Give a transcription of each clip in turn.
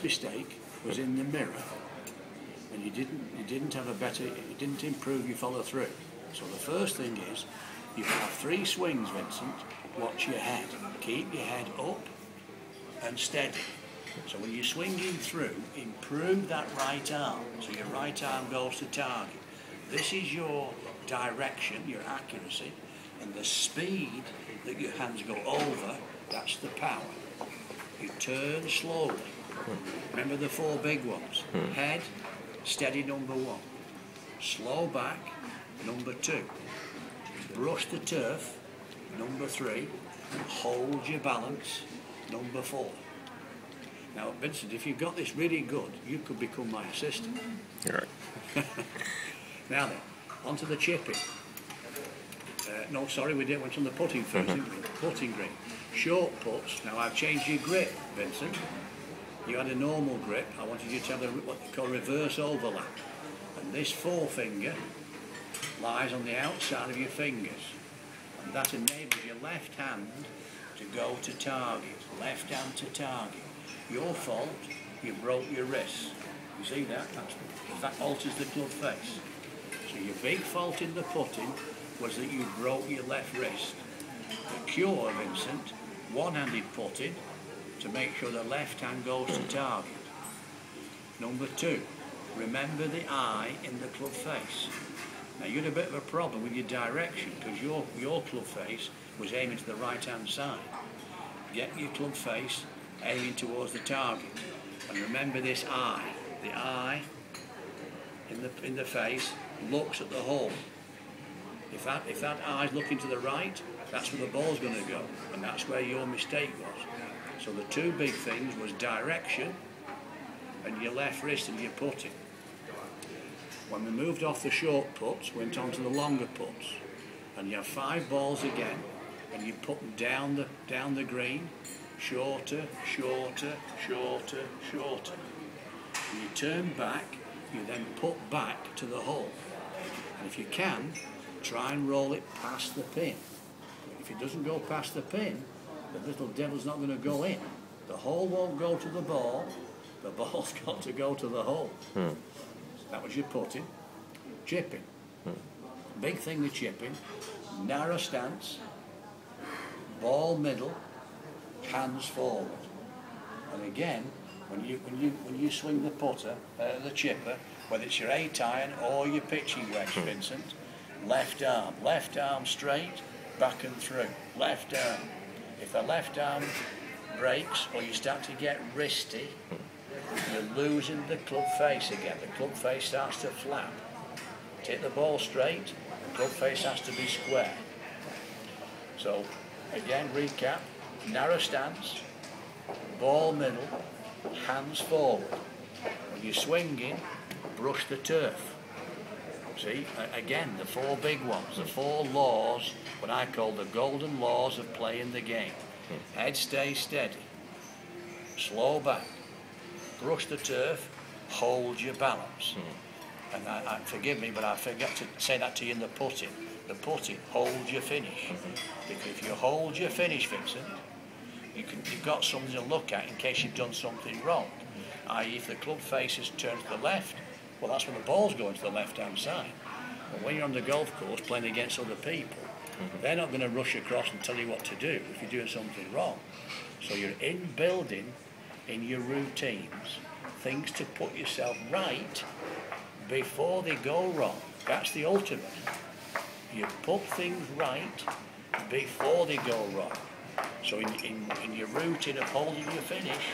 first mistake was in the mirror, and you didn't have a better, it didn't improve your follow through. So the first thing is, you have 3 swings, Vincent. Watch your head. Keep your head up and steady. So when you're swinging through, improve that right arm. So your right arm goes to target. This is your direction, your accuracy, and the speed that your hands go over, that's the power. You turn slowly. Remember the 4 big ones. Head, steady, number 1. Slow back, number 2. Brush the turf, number 3. Hold your balance, number 4. Now, Vincent, if you've got this really good, you could become my assistant. You're right. Now then, onto the chipping. No, sorry, we went on the putting first, didn't we? Putting green. Short puts. Now, I've changed your grip, Vincent. You had a normal grip. I wanted you to have what they call reverse overlap. And this forefinger lies on the outside of your fingers. And that enables your left hand to go to target. Left hand to target. Your fault, you broke your wrist. You see that? That alters the club face. So your big fault in the putting was that you broke your left wrist. The cure, Vincent, one-handed putting to make sure the left hand goes to target. Number 2, remember the eye in the club face. Now you had a bit of a problem with your direction because your club face was aiming to the right-hand side. Get your club face aiming towards the target, and remember this eye. The eye in the face looks at the hole. If that eye's looking to the right, that's where the ball's going to go, and that's where your mistake was. So the 2 big things was direction and your left wrist and your putting. When we moved off the short puts, went on to the longer puts, and you have 5 balls again, and you put them down the green. Shorter, shorter, shorter, shorter. When you turn back, you then put back to the hole. And if you can, try and roll it past the pin. If it doesn't go past the pin, the little devil's not going to go in. The hole won't go to the ball ball's got to go to the hole. That was your putting. Chipping. Big thing with chipping, narrow stance, ball middle, hands forward. And again, when you swing the putter, the chipper, whether it's your 8-iron or your pitching wedge, Vincent, left arm straight, back and through, left arm. If the left arm breaks or you start to get wristy, you're losing the club face again. The club face starts to flap. Take the ball straight, the club face has to be square. So, again, recap. Narrow stance, ball middle, hands forward. When you're swinging, brush the turf. See, again, the 4 big ones, the 4 laws, what I call the golden laws of playing the game. Head stays steady, slow back, brush the turf, hold your balance. And forgive me, but I forgot to say that to you in the putting. The putting, hold your finish. Because if you hold your finish, Vincent, you've got something to look at in case you've done something wrong. I.e., if the club face is turned to the left, well, that's when the ball's going to the left-hand side. But when you're on the golf course playing against other people, they're not going to rush across and tell you what to do if you're doing something wrong. So you're building in your routines things to put yourself right before they go wrong. That's the ultimate. You put things right before they go wrong. So in your routine of holding your finish,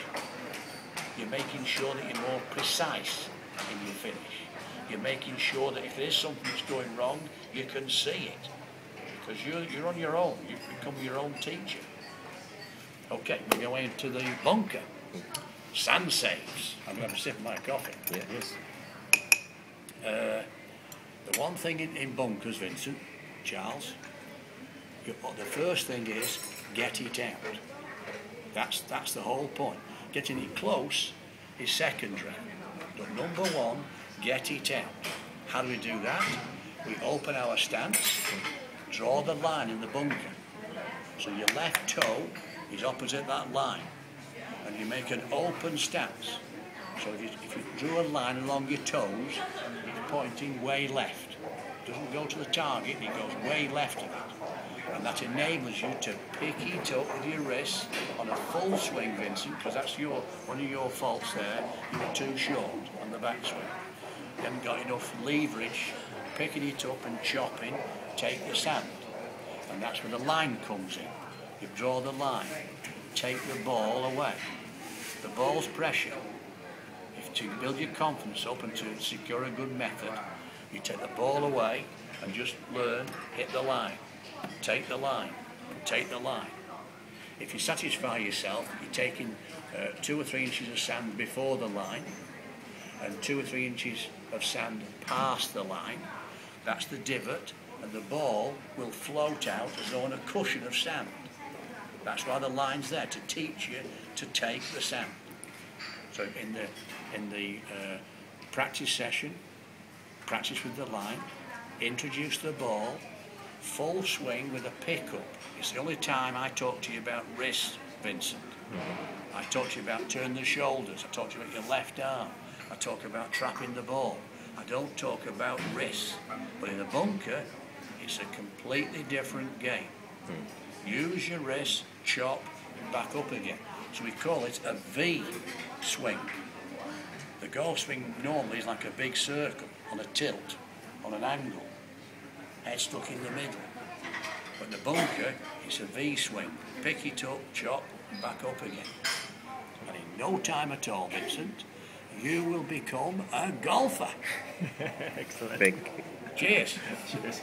you're making sure that you're more precise in your finish. You're making sure that if there's something that's going wrong, you can see it. Because you're on your own. You become your own teacher. Okay, we go into the bunker. Sand saves. I'm going to have a sip of my coffee. Yeah, yes. The one thing in bunkers, Vincent, Charles, the first thing is get it out. That's the whole point. Getting it close is secondary. But number 1, get it out. How do we do that? We open our stance, draw the line in the bunker. So your left toe is opposite that line. And you make an open stance. So if you drew a line along your toes, it's pointing way left. It doesn't go to the target, it goes way left of it. And that enables you to pick it up with your wrists on a full swing, Vincent, because that's one of your faults there. You were too short on the backswing. You haven't got enough leverage, picking it up and chopping, take the sand. And that's where the line comes in. You draw the line, take the ball away. The ball's pressure. To build your confidence up and to secure a good method, you take the ball away and just learn, hit the line, take the line, take the line. If you satisfy yourself, you're taking 2 or 3 inches of sand before the line and 2 or 3 inches of sand past the line. That's the divot, and the ball will float out as though on a cushion of sand. That's why the line's there, to teach you to take the sand. So in the practice session, practice with the line, introduce the ball, full swing with a pickup. It's the only time I talk to you about wrist, Vincent. I talk to you about turn the shoulders, I talk to you about your left arm, I talk about trapping the ball. I don't talk about wrists. But in a bunker, it's a completely different game. Use your wrist, chop, back up again. So we call it a V swing. The golf swing normally is like a big circle on a tilt, on an angle, head stuck in the middle. But in the bunker, it's a V swing. Pick it up, chop, back up again. And in no time at all, Vincent, you will become a golfer. Excellent. Cheers. Cheers.